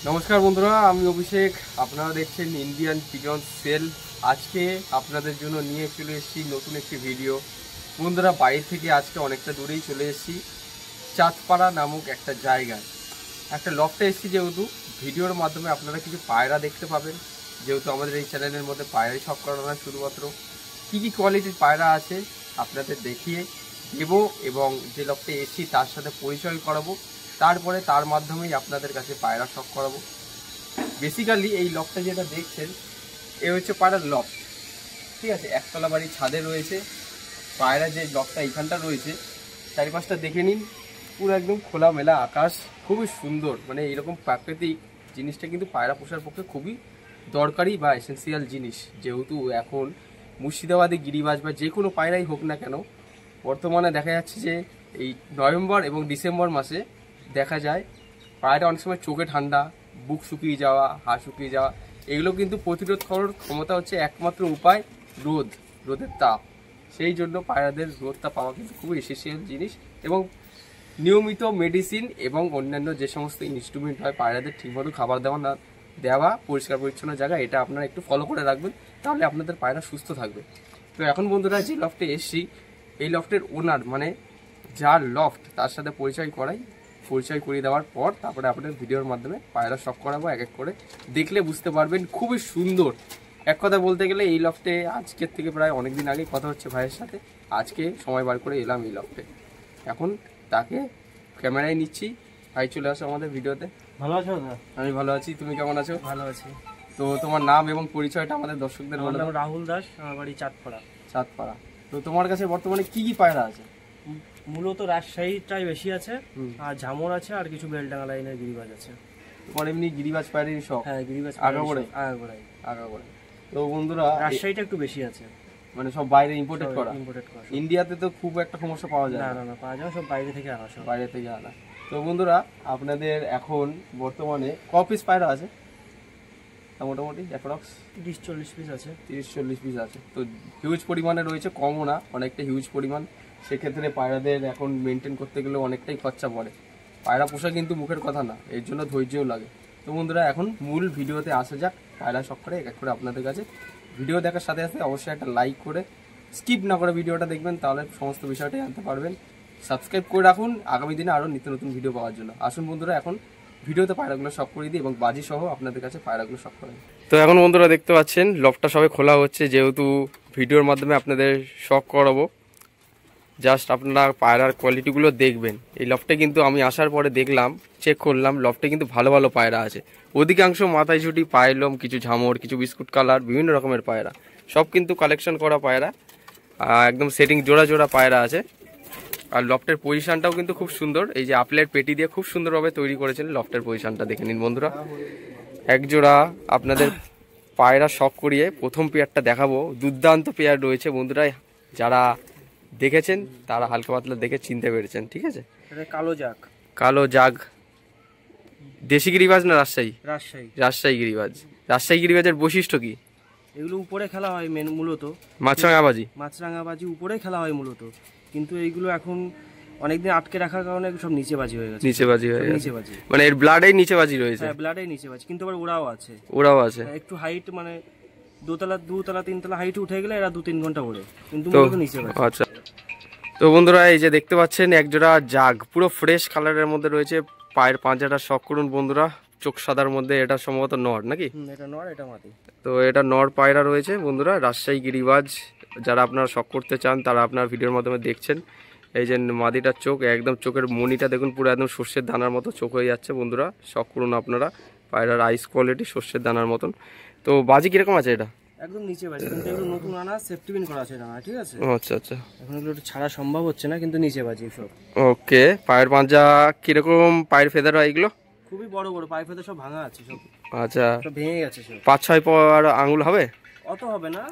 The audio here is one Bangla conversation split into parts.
নমস্কার বন্ধুরা, আমি অভিষেক। আপনারা দেখছেন ইন্ডিয়ান পিজন সেল। আজকে আপনাদের জন্য নিয়ে চলে এসেছি নতুন একটি ভিডিও। বন্ধুরা, বাইরে থেকে আজকে অনেকটা দূরেই চলে এসেছি চাঁদপাড়া নামক একটা জায়গায়, একটা লফটে এসেছি। যেহেতু ভিডিওর মাধ্যমে আপনারা কিছু পায়রা দেখতে পাবেন, যেহেতু আমাদের এই চ্যানেলের মধ্যে পায়রাই সব করানো হয়, শুধুমাত্র কী কী কোয়ালিটির পায়রা আছে আপনাদের দেখিয়ে দেবো এবং যে লফটে এসেছি তার সাথে পরিচয় করাবো। তারপরে তার মাধ্যমেই আপনাদের কাছে পায়রা শখ করাবো। বেসিক্যালি এই লফটটা যেটা দেখছেন এ হচ্ছে পায়রার লফট, ঠিক আছে। একতলা বাড়ির ছাদে রয়েছে পায়রা। যে লফটটা এইখানটা রয়েছে চারিপাশটা দেখে নিন, পুরো একদম খোলামেলা আকাশ, খুবই সুন্দর। মানে এইরকম প্রাকৃতিক জিনিসটা কিন্তু পায়রা পোষার পক্ষে খুবই দরকারি বা এসেন্সিয়াল জিনিস। যেহেতু এখন মুর্শিদাবাদে গিরিবাজ বা যে কোনো পায়রাই হোক না কেন, বর্তমানে দেখা যাচ্ছে যে এই নভেম্বর এবং ডিসেম্বর মাসে দেখা যায় পায়রা অনেক সময় চোখে ঠান্ডা, বুক শুকিয়ে যাওয়া, হাড় শুকিয়ে যাওয়া, এগুলো কিন্তু প্রতিরোধ করার ক্ষমতা হচ্ছে একমাত্র উপায় রোদের তাপ। সেই জন্য পায়রাদের রোদটা পাওয়া কিন্তু খুবই এসেন্সিয়াল জিনিস। এবং নিয়মিত মেডিসিন এবং অন্যান্য যে সমস্ত ইনস্ট্রুমেন্ট হয় পায়রাদের ঠিকমতো খাবার দেওয়া পরিষ্কার পরিচ্ছন্ন জায়গা, এটা আপনারা একটু ফলো করে রাখবেন, তাহলে আপনাদের পায়রা সুস্থ থাকবে। তো এখন বন্ধুরা যে লফটে এসছি, এই লফটের ওনার মানে যার লফট তার সাথে পরিচয় করিয়ে দেওয়ার পর তারপরে আপনাদের ভিডিওর মাধ্যমে পায়রা শখ করাবো। এক এক করে দেখলে বুঝতে পারবেন, খুবই সুন্দর। এক কথা বলতে গেলে এই লফটে আজকের থেকে প্রায় অনেক দিন আগে কথা হচ্ছে ভাইয়ের সাথে, আজকে সময় বার করে এলাম এই লফটে। এখন তাকে ক্যামেরায় নিচ্ছি। ভাই চলে আসো আমাদের ভিডিওতে। ভালো আছো দাদা? আমি ভালো আছি, তুমি কেমন আছো? ভালো আছি। তো তোমার নাম এবং পরিচয়টা আমাদের দর্শকদের বলো। আমার নাম রাহুল দাস, আমার বাড়ি চাঁদপাড়া। চাঁদপাড়া। তো তোমার কাছে বর্তমানে কি কি পায়রা আছে? মূলত রাজশাহীটাই বেশি আছে, আর ঝামর আছে, আর কিছু বেলডাঙ্গা লাইনের গিরিবাজ আছে। তোমার এমনি গিরিবাজ পায়রারই শখ? হ্যাঁ, গিরিবাজ আগাগোড়াই। তো বন্ধুরা, রাজশাহীটা একটু বেশি আছে, মানে সব বাইরে ইম্পোর্টেড করা। করা। ইন্ডিয়াতে তো খুব একটা সমস্যা পাওয়া যায় না না, পাওয়া যায় সব বাইরে থেকে আনা, সব বাইরে থেকে আনা। তো বন্ধুরা, আপনাদের এখন বর্তমানে ক পিস পায়রা আছে মোটামুটি? অ্যাপ্রক্স 30-40 পিস আছে। 30-40 পিস আছে। তো হিউজ পরিমাণে রয়েছে, কমও না, অনেকটা হিউজ পরিমাণ। সেক্ষেত্রে পায়রাদের এখন মেনটেন করতে গেলে অনেকটাই খরচা পড়ে। পায়রা পোষা কিন্তু মুখের কথা না, এর জন্য ধৈর্যও লাগে। তো বন্ধুরা, এখন মূল ভিডিওতে আসা যাক। পায়রা শখ করে এক এক করে আপনাদের কাছে ভিডিও দেখার সাথে সাথে অবশ্যই একটা লাইক করে স্কিপ না করে ভিডিওটা দেখবেন, তাহলে সমস্ত বিষয়টাই জানতে পারবেন। সাবস্ক্রাইব করে রাখুন আগামী দিনে আরও নিত্য নতুন ভিডিও পাওয়ার জন্য। আসুন বন্ধুরা, এখন ভিডিওতে পায়রাগুলো শখ করে দিই এবং বাজি সহ আপনাদের কাছে পায়রাগুলো শখ করে দিই। তো এখন বন্ধুরা দেখতে পাচ্ছেন লফটটা সবে খোলা হচ্ছে, যেহেতু ভিডিওর মাধ্যমে আপনাদের শখ করাবো। জাস্ট আপনারা পায়রার কোয়ালিটিগুলো দেখবেন। এই লফটে কিন্তু আমি আসার পরে দেখলাম, চেক করলাম, লফটে কিন্তু ভালো ভালো পায়রা আছে। অধিকাংশ মাথায় ছুটি, পায়লম, কিছু ঝামর, কিছু বিস্কুট কালার, বিভিন্ন রকমের পায়রা, সব কিন্তু কালেকশন করা পায়রা। একদম সেটিং জোড়া জোড়া পায়রা আছে। আর লফটের পজিশনটাও কিন্তু খুব সুন্দর। এই যে আপলের পেটি দিয়ে খুব সুন্দরভাবে তৈরি করেছেন। লফটের পজিশনটা দেখে নিন বন্ধুরা। একজোড়া আপনাদের পায়রা শখ করিয়ে প্রথম পেয়ারটা দেখাবো। দুর্দান্ত পেয়ার রয়েছে বন্ধুরা, যারা দেখেছেন তারা হালকা পাতলা দেখে চিনতে পেরেছেন, ঠিক আছে। কালো জাগ দেশি গিরিবাজ না রাজশাহী? রাজশাহী গিরিবাজের বৈশিষ্ট্য কি? এগুলো উপরে খেলা হয় মূলত, মাছরাঙাবাজি উপরে খেলা হয় মূলত, কিন্তু এইগুলো এখন অনেকদিন আটকে রাখার কারণে সব নিচেবাজি হয়ে গেছে। মানে এর ব্লাডেই নিচেবাজি রয়েছে। হ্যাঁ, ব্লাডেই নিচেবাজি, কিন্তু আবার ওরাও আছে। একটু হাইট, মানে দুতলা তিনতলা হাইট উঠে গেলে এরা 2-3 ঘন্টা ওড়ে, কিন্তু নিচেবাজি। আচ্ছা। তো বন্ধুরা, এই যে দেখতে পাচ্ছেন একজোড়া জাগ পুরো ফ্রেশ কালারের মধ্যে রয়েছে। পায়ের পাঁজাটা শখ করুন বন্ধুরা, চোখ সাদার মধ্যে। এটা সম্ভবত নর নাকি? এটা নর, এটা মাদি। তো এটা নর পায়রা রয়েছে বন্ধুরা, রাজশাহী গিরিবাজ। যারা আপনারা শখ করতে চান তারা আপনার ভিডিওর মাধ্যমে দেখছেন। এই যে মাদিটার চোখ, একদম চোখের মনিটা দেখুন, পুরো একদম সর্ষের দানার মতো চোখ হয়ে যাচ্ছে বন্ধুরা। শখ করুন আপনারা, পায়রার আইস কোয়ালিটি সর্ষের দানার মতন। তো বাজি কিরকম আছে? এটা একদম নিচে বাজি, কিন্তু এগুলো নতুন আনা, সেফটি পিন করা আছে না, ঠিক আছে। আচ্ছা আচ্ছা, এখন এগুলো একটু ছাড়া সম্ভব হচ্ছে না, কিন্তু নিচে বাজি সব। ওকে। পায়ের পাঁজা কিরকম? পায়ের ফেদার হয় এগুলো? খুবই বড় বড় পায়ের ফেদার, সব ভাঙা আছে সব। আচ্ছা, ভেঙে গেছে সব। 5-6 পর আঙুল হবে? অত হবে না,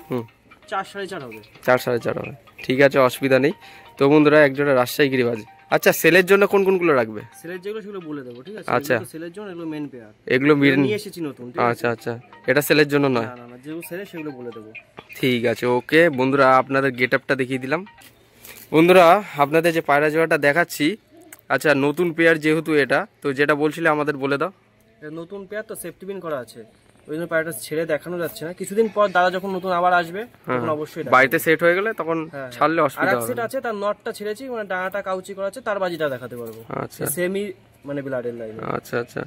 4-4.5 হবে। 4-4.5 হবে, ঠিক আছে, অসুবিধা নেই। তো বন্ধুরা, একজোড়া রাজশাহী গিরিবাজ। আচ্ছা, সেলের জন্য কোন কোনগুলো রাখবে? সেলের যেগুলো সেগুলো বলে দেবো, ঠিক আছে। আচ্ছা, সেলের জন্য এগুলো মেন পেয়ার, এগুলো নিয়ে এসেছি নতুন। আচ্ছা আচ্ছা, এটা সেলের জন্য নয়? না না, যেগুলো সেলের সেগুলো বলে দেবো। ঠিক আছে, ওকে। বন্ধুরা, আপনাদের গেট আপটা দেখিয়ে দিলাম। বন্ধুরা, আপনাদের যে পায়রা জোড়াটা দেখাচ্ছি, আচ্ছা নতুন পেয়ার যেহেতু এটা, তো যেটা বলছিলে আমাদের বলে দাও। এটা নতুন পেয়ার তো সেফটি পিন করা আছে, ওই জন্য পায়রাটা ছেড়ে দেখানো যাচ্ছে না। কিছুদিন পর দাদা যখন নতুন আবার আসবে তখন অবশ্যই বাড়িতে সেট হয়ে গেলে তখন ছাড়লে অসুবিধা হবে। আর সেট আছে, তার নটটা ছেড়েছি, মানে ডানাটা কাউচি করা আছে, তার বাজিটা দেখাতে পারবো। আচ্ছা সেমি মানে ব্লাডের লাইন। আচ্ছা আচ্ছা।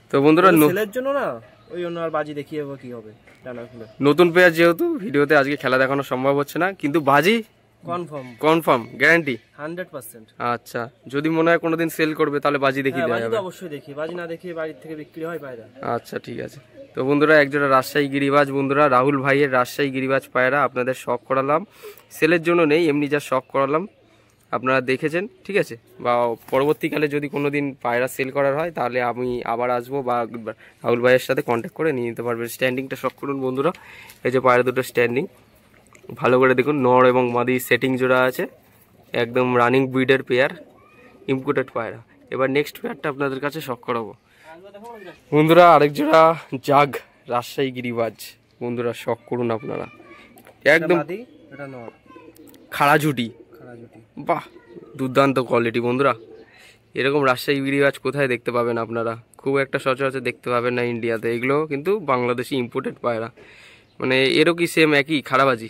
তো বন্ধুরা ছেলের জন্য না, ওই জন্য আর বাজি দেখিয়ে কি হবে, ডানা খুলে। নতুন পেয়ার যেহেতু ভিডিওতে আজকে খেলা দেখানো সম্ভব হচ্ছে না, কিন্তু বাজি কনফার্ম গ্যারান্টি 100%। আচ্ছা, যদি মনে হয় কোনোদিন সেল করবে তাহলে বাজি দেখিয়ে দেওয়া বাজি যাবে। তো অবশ্যই দেখি, বাজি না দেখিয়ে বাড়ির থেকে বিক্রি হয় পায়রা। আচ্ছা ঠিক আছে। তো বন্ধুরা একজোড়া রাজশাহী গিরিবাজ, বন্ধুরা রাহুল ভাইয়ের রাজশাহী গিরিবাজ পায়রা আপনাদের শখ করালাম, সেলের জন্য নেই, এমনি যা শখ করালাম আপনারা দেখেছেন, ঠিক আছে। বা পরবর্তীকালে যদি কোনো দিন পায়রা সেল করার হয় তাহলে আমি আবার আসবো, বা রাহুল ভাইয়ের সাথে কন্ট্যাক্ট করে নিয়ে নিতে পারবেন। স্ট্যান্ডিংটা শখ করুন বন্ধুরা, এই যে পায়রা দুটো স্ট্যান্ডিং ভালো করে দেখুন, নর এবং মাদি সেটিং জোড়া আছে, একদম রানিং ব্রিডের পেয়ার, ইম্পোর্টেড পায়রা। এবার নেক্সট পেয়ারটা আপনাদের কাছে শখ করাবো বন্ধুরা, আরেক জোড়া জাগ রাজশাহী গিরিবাজ, বন্ধুরা শখ করুন আপনারা, একদম খাড়া ঝুটি, বাহ দুর্দান্ত কোয়ালিটি বন্ধুরা। এরকম রাজশাহী গিরিবাজ কোথায় দেখতে পাবেন আপনারা, খুব একটা সচরাচর দেখতে পাবেন না ইন্ডিয়াতে, এগুলো কিন্তু বাংলাদেশি ইম্পোর্টেড পায়রা। মানে এরও কি সেম একই খাড়াবাজি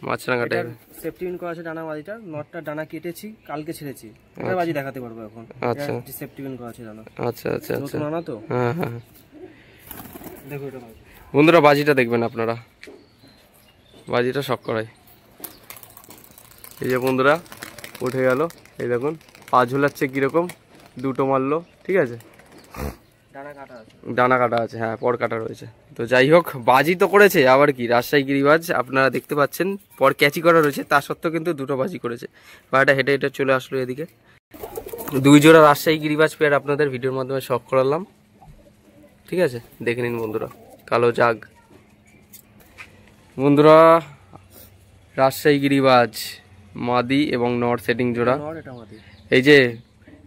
মাছরাঙাটা সেফটি পিন করা আছে ডানা বাজিটা, নটটা ডানা কেটেছি, কালকে ছেড়েছি, এটা বাজি দেখাতে পারবো এখন। আচ্ছা সেফটি পিন করা আছে ডানা। আচ্ছা আচ্ছা আচ্ছা, নতুন আনা তো। হ্যাঁ হ্যাঁ দেখো এটা বন্ধুরা, বাজিটা দেখবেন আপনারা, বাজিটা শখ করায়। এই যে বন্ধুরা উঠে গেল, এই দেখুন পা ঝুলাচ্ছে কিরকম, দুটো মারলো, ঠিক আছে, ডানা কাটা আছে, হ্যাঁ পর কাটা রয়েছে। তো যাই হোক, বাজি তো করেছে, আবার কি রাজশাহী গিরিবাজ আপনারা দেখতে পাচ্ছেন, পর ক্যাচি করা রয়েছে, তার সত্ত্বেও কিন্তু দুটো বাজি করেছে। পায়রাটা হেঁটে হেঁটে চলে আসলো এদিকে। দুই জোড়া রাজশাহী গিরিবাজ পেয়ার আপনাদের ভিডিওর মাধ্যমে শখ করালাম, ঠিক আছে, দেখে নিন বন্ধুরা। কালো জাগ বন্ধুরা, রাজশাহী গিরিবাজ মাদি এবং নর সেটিং জোড়া। এই যে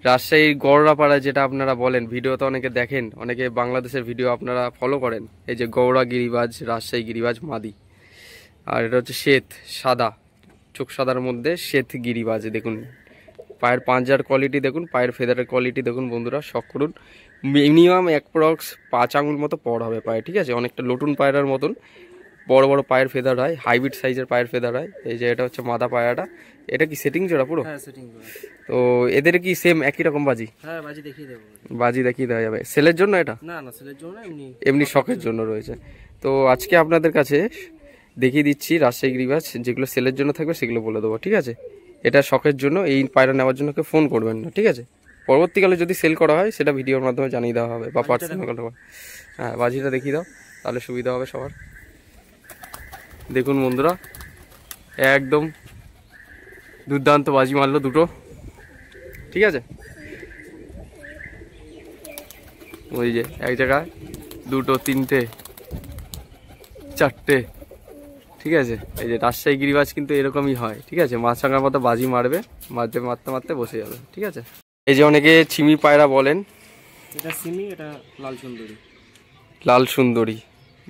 রাজশাহীর গৌড়াপাড়া যেটা আপনারা বলেন, ভিডিওতে অনেকে দেখেন, অনেকে বাংলাদেশের ভিডিও আপনারা ফলো করেন, এই যে গৌড়া গিরিবাজ রাজশাহী গিরিবাজ মাদি, আর এটা হচ্ছে শ্বেত সাদা, চোখ সাদার মধ্যে শ্বেত গিরিবাজ। দেখুন পায়ের পাঞ্জার কোয়ালিটি দেখুন, পায়ের ফেদারের কোয়ালিটি দেখুন বন্ধুরা, শখ করুন। মিনিমাম অ্যাপ্রক্স 5 আঙুল মতো পর হবে পায়ে, ঠিক আছে, অনেকটা নতুন পায়রার মতন বড় বড় পায়ের ফেদার হয়, হাইব্রিড সাইজের পায়ের ফেদার হয়। এই যে এটা হচ্ছে মাদা পায়রাটা, এটা কি সেটিং জোড়া পুরো? হ্যাঁ সেটিং জোড়া। তো এদের কি সেম একই রকম বাজি? হ্যাঁ বাজি দেখিয়ে দেবো, বাজি দেখিয়ে দেওয়া যাবে। সেলের জন্য এটা? না না সেলের জন্য, এমনি শখের জন্য রয়েছে। তো আজকে আপনাদের কাছে দেখিয়ে দিচ্ছি রাজশাহী গিরিবাজ, যেগুলো সেলের জন্য থাকবে সেগুলো বলে দেবো, ঠিক আছে। এটা শখের জন্য, এই পায়রা নেওয়ার জন্য কেউ ফোন করবেন না, ঠিক আছে। পরবর্তীকালে যদি সেল করা হয় সেটা ভিডিওর মাধ্যমে জানিয়ে দেওয়া হবে, বা পার্সোনাল। হ্যাঁ বাজিটা দেখিয়ে দাও, তাহলে সুবিধা হবে সবার। দেখুন বন্ধুরা, একদম দুর্দান্ত বাজি মারলো দুটো, ঠিক আছে। ওই যে এক জায়গায় দুটো, তিনটে, চারটে, ঠিক আছে। এই যে রাজশাহী গিরিবাজ কিন্তু এরকমই হয়, ঠিক আছে, মাছরাঙার মতো বাজি মারবে, মারতে মারতে মারতে বসে যাবে, ঠিক আছে। এই যে অনেকে ছিমি পায়রা বলেন, এটা সিমি, এটা লাল সুন্দরী। লাল সুন্দরী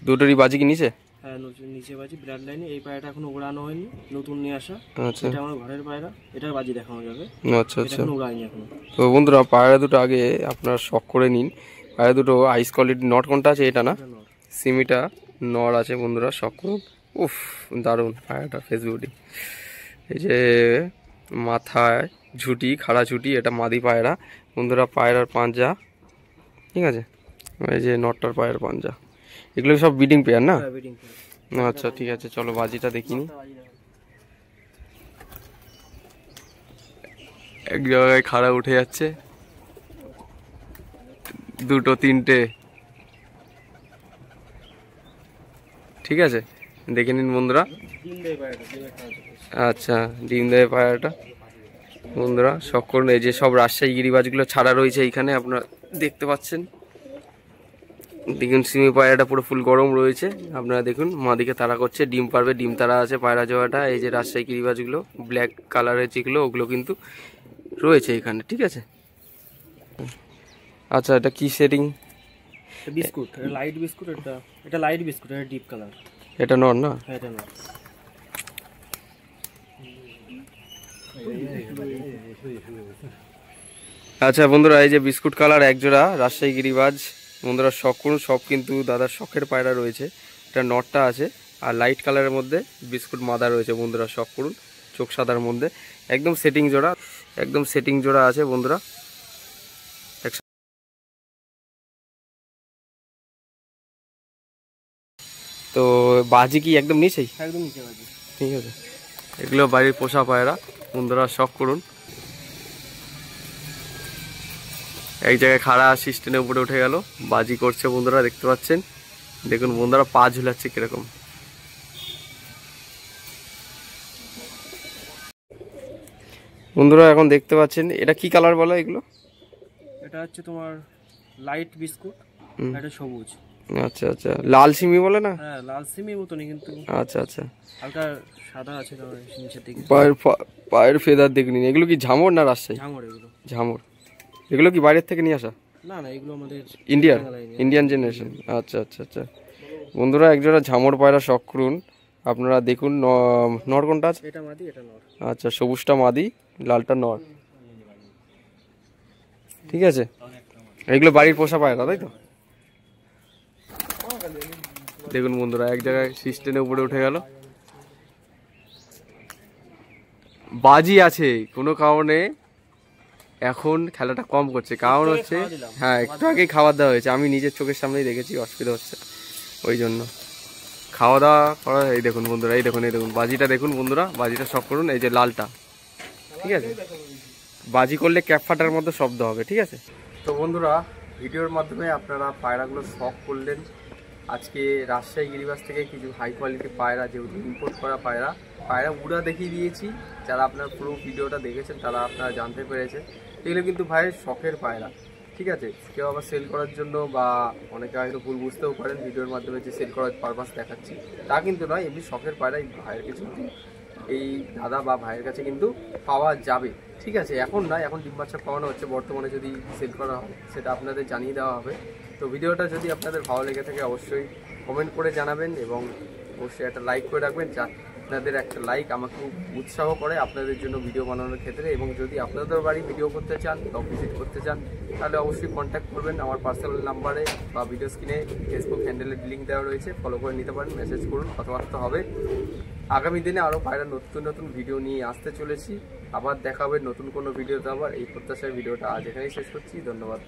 দুটোরই বাজি কি নিচে? হ্যাঁ নিচে বাজি, ব্লাড লাইনে। এই পায়রাটা এখনো উড়ানো হয়নি, নতুন নিয়ে আসা। আচ্ছা, এটা আমার ঘরের পায়রা, এটার বাজি দেখানো যাবে। আচ্ছা আচ্ছা। এখনো উড়াইনি এখনো। তো বন্ধুরা পায়রা দুটো আগে আপনারা শখ করে নিন। পায়রা দুটো আইস কোয়ালিটি, নট কোনটা আছে? এটা না, সিমিটা নর আছে বন্ধুরা, শখ করুন। উফ দারুণ পায়রাটা, ফেস বিউটি। এই যে মাথায় ঝুটি, খাড়া ঝুটি, এটা মাদি পায়রা বন্ধুরা। পায়রার পাঞ্জা, ঠিক আছে, এই যে নটটার পায়ের পাঞ্জা, এগুলো সব ব্রিডিং পেয়ার না? আচ্ছা ঠিক আছে, চলো বাজিটা দেখিনি। এক জায়গায় খাড়া উঠে যাচ্ছে, দুটো, তিনটে, ঠিক আছে, দেখে নিন বন্ধুরা। আচ্ছা ডিম দেয় পায়রাটা বন্ধুরা, শখ করুন। এই যে সব রাজশাহী গিরিবাজগুলো ছাড়া রয়েছে এইখানে, আপনারা দেখতে পাচ্ছেন। দেখুন সিমি পায়রাটা পুরো ফুল গরম রয়েছে, আপনারা দেখুন মাদিকে তাড়া করছে, ডিম পারবে, ডিম তাড়া আছে পায়রা জোয়াটা। এই যে রাজশাহী গিরিবাজগুলো ব্ল্যাক কালারের যেগুলো, ওগুলো কিন্তু রয়েছে এখানে, ঠিক আছে। আচ্ছা এটা কি সেটিং? বিস্কুট, এটা লাইট বিস্কুট, এটা লাইট বিস্কুট, এটা ডিপ কালার। এটা নর না? হ্যাঁ এটা নর। আচ্ছা বন্ধুরা, এই যে বিস্কুট কালার একজোড়া রাজশাহী গিরিবাজ বন্ধুরা শখ করুন, সব কিন্তু দাদার শখের পায়রা রয়েছে। এটা নটটা আছে আর লাইট কালারের মধ্যে বিস্কুট মাদা রয়েছে। বন্ধুরা শখ করুন, চোখ সাদার মধ্যে একদম সেটিং জোড়া, একদম সেটিং জোড়া আছে বন্ধুরা। তো বাজি কি একদম নিচেই? একদম নিচে বাজি। ঠিক আছে, এগুলো বাড়ির পোষা পায়রা। বন্ধুরা শখ করুন। এক জায়গায় খাড়া সিস্টেমের উপরে উঠে গেল, বাজি করছে বন্ধুরা, দেখতে পাচ্ছেন। দেখুন বন্ধুরা পা ঝুলাচ্ছে কিরকম। বন্ধুরা এখন দেখতে পাচ্ছেন এটা কি কালার বলো এগুলো? এটা হচ্ছে তোমার লাইট বিস্কুট, এটা সবুজ। আচ্ছা আচ্ছা, লাল সিমি বলে না? হ্যাঁ, লাল সিমির মতনই কিন্তু আচ্ছা আচ্ছা, হালকা সাদা আছে নিচের দিকে। পায়ের ফেদার দেখুন। এগুলো কি ঝামর না রাজশাহী? ঝামর এগুলো। ঝামর। এগুলো কি বাইরের থেকে নিয়ে আসা? না না, এগুলো আমাদের ইন্ডিয়ান জেনারেশন। আচ্ছা আচ্ছা আচ্ছা। বন্ধুরা একজোড়া ঝামর পায়রা শখ করুন। আপনারা দেখুন নর কোনটা আছে? এটা মাদি, এটা নর। আচ্ছা, সবুজটা মাদি, লালটা নর। ঠিক আছে, এগুলো বাড়ির পোষা পায়রা তাই তো? দেখুন বন্ধুরা এক জায়গায় সিস্টেমের উপরে উঠে গেল, বাজি আছে। কোনো কারণে এখন খেলাটা কম করছে, কারণ হচ্ছে হ্যাঁ একটু আগেই খাবার দেওয়া হয়েছে, আমি নিজের চোখের সামনেই দেখেছি, অসুবিধা হচ্ছে ওই জন্য খাওয়া দাওয়া করা। এই দেখুন বন্ধুরা, এই দেখুন বাজিটা দেখুন বন্ধুরা, বাজিটা শখ করুন। এই যে লালটা, ঠিক আছে, বাজি করলে ক্যাপ ফাটার মধ্যে শব্দ হবে। ঠিক আছে, তো বন্ধুরা ভিডিওর মাধ্যমে আপনারা পায়রাগুলো শখ করলেন। আজকে রাজশাহী গিরিবাস থেকে কিছু হাই কোয়ালিটি পায়রা, যেহেতু ইম্পোর্ট করা পায়রা উড়া দেখিয়ে দিয়েছি। যারা আপনার পুরো ভিডিওটা দেখেছেন তারা আপনারা জানতে পেরেছেন এগুলো কিন্তু ভাইয়ের শখের পায়রা। ঠিক আছে, কেউ আবার সেল করার জন্য বা অনেকে হয়তো ভুল বুঝতেও পারেন ভিডিওর মাধ্যমে যে সেল করার পারপাস দেখাচ্ছি, তা কিন্তু নয়। এমনি শখের পায়রা এই ভাইয়ের কিছু এই দাদা বা ভাইয়ের কাছে কিন্তু পাওয়া যাবে। ঠিক আছে, এখন নয়, এখন ডিম বাচ্চা খাওয়ানো হচ্ছে। বর্তমানে যদি সেল করা হয় সেটা আপনাদের জানিয়ে দেওয়া হবে। তো ভিডিওটা যদি আপনাদের ভালো লেগে থাকে অবশ্যই কমেন্ট করে জানাবেন এবং অবশ্যই একটা লাইক করে রাখবেন। যা আপনাদের একটা লাইক আমাকে খুব উৎসাহ করে আপনাদের জন্য ভিডিও বানানোর ক্ষেত্রে। এবং যদি আপনাদের বাড়ি ভিডিও করতে চান বা ভিজিট করতে চান তাহলে অবশ্যই কন্ট্যাক্ট করবেন আমার পার্সোনাল নাম্বারে বা ভিডিও স্ক্রিনে ফেসবুক হ্যান্ডেলের লিঙ্ক দেওয়া রয়েছে, ফলো করে নিতে পারেন, মেসেজ করুন, কথাবার্তা হবে। আগামী দিনে আরও পায়রা নতুন নতুন ভিডিও নিয়ে আসতে চলেছি। আবার দেখা হবে নতুন কোনো ভিডিওতে। আবার এই প্রত্যাশায় ভিডিওটা আজ এখানেই শেষ করছি। ধন্যবাদ।